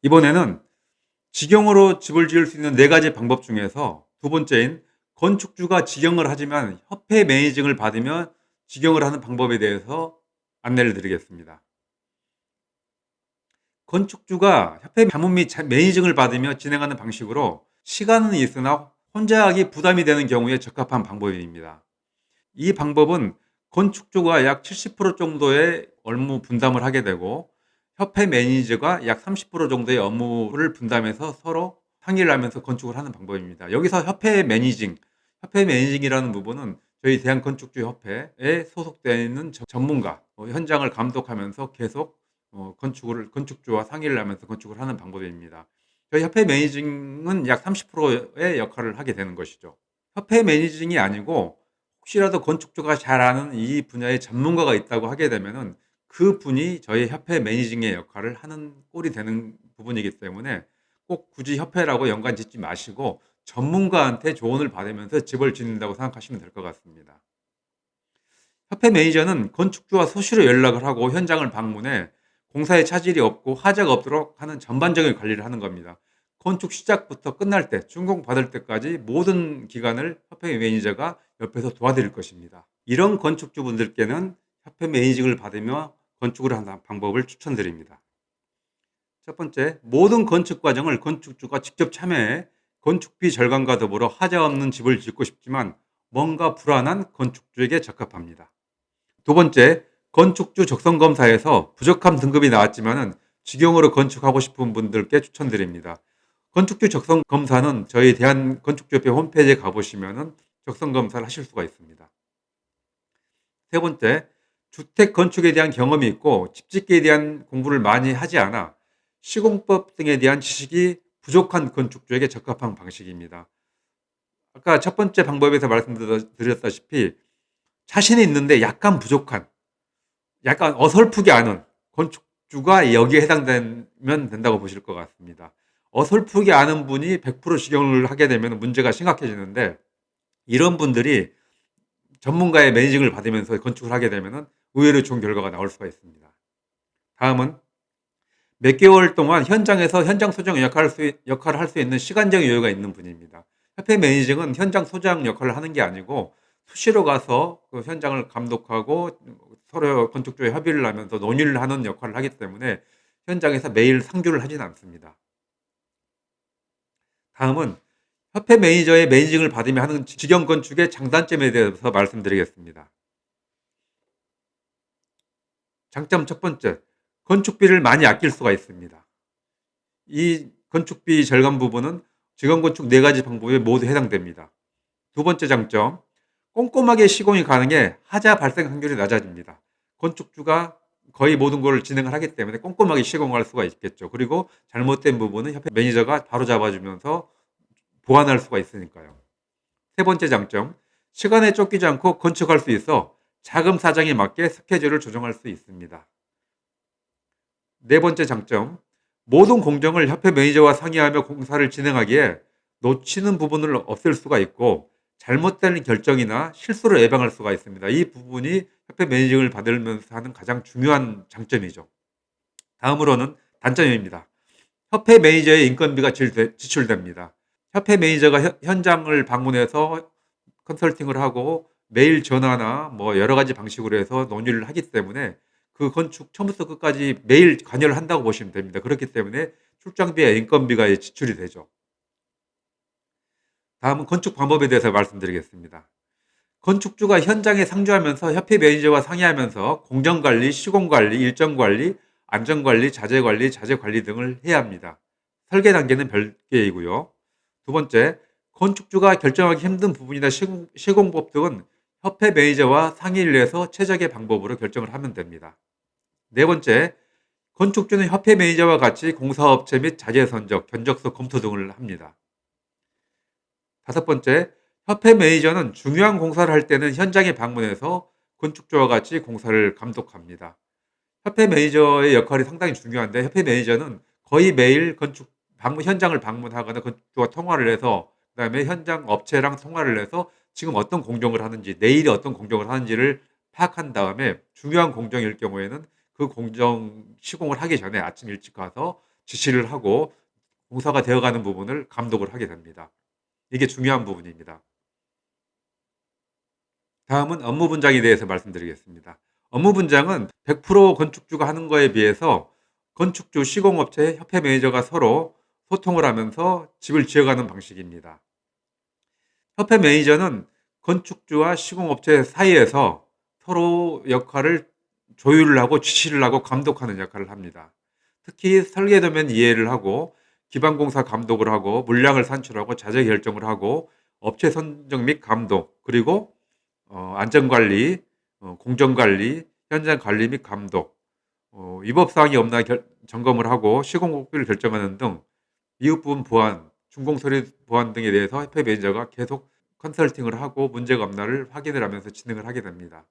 이번에는 직영으로 집을 지을 수 있는 4가지 방법 중에서 두 번째인 건축주가 직영을 하지만 협회 매니징을 받으며 직영을 하는 방법에 대해서 안내를 드리겠습니다. 건축주가 협회 자문 및 매니징을 받으며 진행하는 방식으로 시간은 있으나 혼자 하기 부담이 되는 경우에 적합한 방법입니다. 이 방법은 건축주가 약 70% 정도의 업무 분담을 하게 되고 협회 매니저가 약 30% 정도의 업무를 분담해서 서로 상의를 하면서 건축을 하는 방법입니다. 여기서 협회 매니징이라는 부분은 저희 대한건축주협회에 소속되어 있는 전문가, 현장을 감독하면서 계속 건축주와 상의를 하면서 건축을 하는 방법입니다. 저희 협회 매니징은 약 30%의 역할을 하게 되는 것이죠. 협회 매니징이 아니고 혹시라도 건축주가 잘 아는 이 분야의 전문가가 있다고 하게 되면은 그분이 저희 협회 매니징의 역할을 하는 꼴이 되는 부분이기 때문에 꼭 굳이 협회라고 연관 짓지 마시고 전문가한테 조언을 받으면서 집을 짓는다고 생각하시면 될 것 같습니다. 협회 매니저는 건축주와 수시로 연락을 하고 현장을 방문해 공사에 차질이 없고 화재가 없도록 하는 전반적인 관리를 하는 겁니다. 건축 시작부터 끝날 때, 준공 받을 때까지 모든 기간을 협회 매니저가 옆에서 도와드릴 것입니다. 이런 건축주분들께는 협회 매니징을 받으며 건축을 하는 방법을 추천드립니다. 첫 번째, 모든 건축 과정을 건축주가 직접 참여해 건축비 절감과 더불어 하자 없는 집을 짓고 싶지만 뭔가 불안한 건축주에게 적합합니다. 두 번째, 건축주 적성검사에서 부족함 등급이 나왔지만은 직영으로 건축하고 싶은 분들께 추천드립니다. 건축주 적성검사는 저희 대한건축주협회 홈페이지에 가보시면은 적성검사를 하실 수가 있습니다. 세 번째, 주택 건축에 대한 경험이 있고 집 짓기에 대한 공부를 많이 하지 않아 시공법 등에 대한 지식이 부족한 건축주에게 적합한 방식입니다. 아까 첫 번째 방법에서 말씀드렸다시피 자신이 있는데 약간 부족한, 약간 어설프게 아는 건축주가 여기에 해당되면 된다고 보실 것 같습니다. 어설프게 아는 분이 100% 직영을 하게 되면 문제가 심각해지는데 이런 분들이 전문가의 매니징을 받으면서 건축을 하게 되면 의외로 좋은 결과가 나올 수가 있습니다. 다음은 몇 개월 동안 현장에서 현장 소장 역할을 할 수 있는 시간적 여유가 있는 분입니다. 협회 매니징은 현장 소장 역할을 하는 게 아니고 수시로 가서 그 현장을 감독하고 서로 건축주와 협의를 하면서 논의를 하는 역할을 하기 때문에 현장에서 매일 상주를 하지는 않습니다. 다음은 협회 매니저의 매니징을 받으며 하는 직영 건축의 장단점에 대해서 말씀드리겠습니다. 장점 첫 번째, 건축비를 많이 아낄 수가 있습니다. 이 건축비 절감 부분은 직영 건축 4가지 방법에 모두 해당됩니다. 두 번째 장점, 꼼꼼하게 시공이 가능해 하자 발생 확률이 낮아집니다. 건축주가 거의 모든 걸 진행을 하기 때문에 꼼꼼하게 시공할 수가 있겠죠. 그리고 잘못된 부분은 협회 매니저가 바로 잡아주면서 보완할 수가 있으니까요. 세 번째 장점, 시간에 쫓기지 않고 건축할 수 있어 자금 사정에 맞게 스케줄을 조정할 수 있습니다. 네 번째 장점, 모든 공정을 협회 매니저와 상의하며 공사를 진행하기에 놓치는 부분을 없앨 수가 있고 잘못된 결정이나 실수를 예방할 수가 있습니다. 이 부분이 협회 매니징을 받으면서 하는 가장 중요한 장점이죠. 다음으로는 단점입니다. 협회 매니저의 인건비가 지출됩니다. 협회 매니저가 현장을 방문해서 컨설팅을 하고 매일 전화나 뭐 여러 가지 방식으로 해서 논의를 하기 때문에 그 건축 처음부터 끝까지 매일 관여를 한다고 보시면 됩니다. 그렇기 때문에 출장비와 인건비가 지출이 되죠. 다음은 건축 방법에 대해서 말씀드리겠습니다. 건축주가 현장에 상주하면서 협회 매니저와 상의하면서 공정관리, 시공관리, 일정관리, 안전관리, 자재관리, 자재관리 등을 해야 합니다. 설계 단계는 별개이고요. 두 번째, 건축주가 결정하기 힘든 부분이나 시공법 등은 협회 매니저와 상의를 해서 최적의 방법으로 결정을 하면 됩니다. 네 번째, 건축주는 협회 매니저와 같이 공사업체 및 자재 선적, 견적서 검토 등을 합니다. 다섯 번째, 협회 매니저는 중요한 공사를 할 때는 현장에 방문해서 건축주와 같이 공사를 감독합니다. 협회 매니저의 역할이 상당히 중요한데 협회 매니저는 거의 매일 현장을 방문하거나 건축주와 통화를 해서 그다음에 현장 업체랑 통화를 해서 지금 어떤 공정을 하는지 내일이 어떤 공정을 하는지를 파악한 다음에 중요한 공정일 경우에는 그 공정 시공을 하기 전에 아침 일찍 가서 지시를 하고 공사가 되어가는 부분을 감독을 하게 됩니다. 이게 중요한 부분입니다. 다음은 업무 분장에 대해서 말씀드리겠습니다. 업무 분장은 100% 건축주가 하는 거에 비해서 건축주, 시공업체, 협회 매니저가 서로 소통을 하면서 집을 지어가는 방식입니다. 협회 매니저는 건축주와 시공업체 사이에서 서로 역할을 조율을 하고 지시를 하고 감독하는 역할을 합니다. 특히 설계도면 이해를 하고 기반공사 감독을 하고 물량을 산출하고 자재 결정을 하고 업체 선정 및 감독, 그리고 안전관리, 공정관리, 현장관리 및 감독, 위법사항이 없나 점검을 하고 시공국비를 결정하는 등 이웃 부분 보안, 준공서류 보안 등에 대해서 협회 매니저가 계속 컨설팅을 하고 문제가 없나를 확인을 하면서 진행을 하게 됩니다.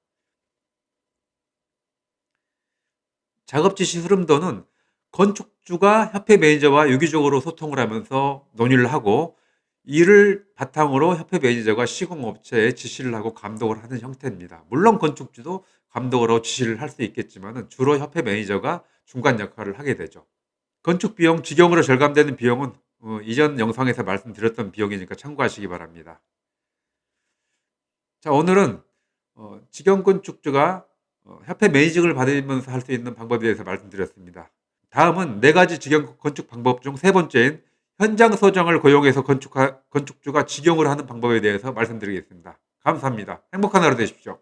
작업 지시 흐름도는 건축주가 협회 매니저와 유기적으로 소통을 하면서 논의를 하고, 이를 바탕으로 협회 매니저가 시공업체에 지시를 하고 감독을 하는 형태입니다. 물론 건축주도 감독을 하고 지시를 할 수 있겠지만 주로 협회 매니저가 중간 역할을 하게 되죠. 건축 비용, 직영으로 절감되는 비용은 이전 영상에서 말씀드렸던 비용이니까 참고하시기 바랍니다. 자, 오늘은 직영 건축주가 협회 매니징을 받으면서 할 수 있는 방법에 대해서 말씀드렸습니다. 다음은 4가지 직영 건축 방법 중 세 번째인 현장 소정을 고용해서 건축주가 직영을 하는 방법에 대해서 말씀드리겠습니다. 감사합니다. 행복한 하루 되십시오.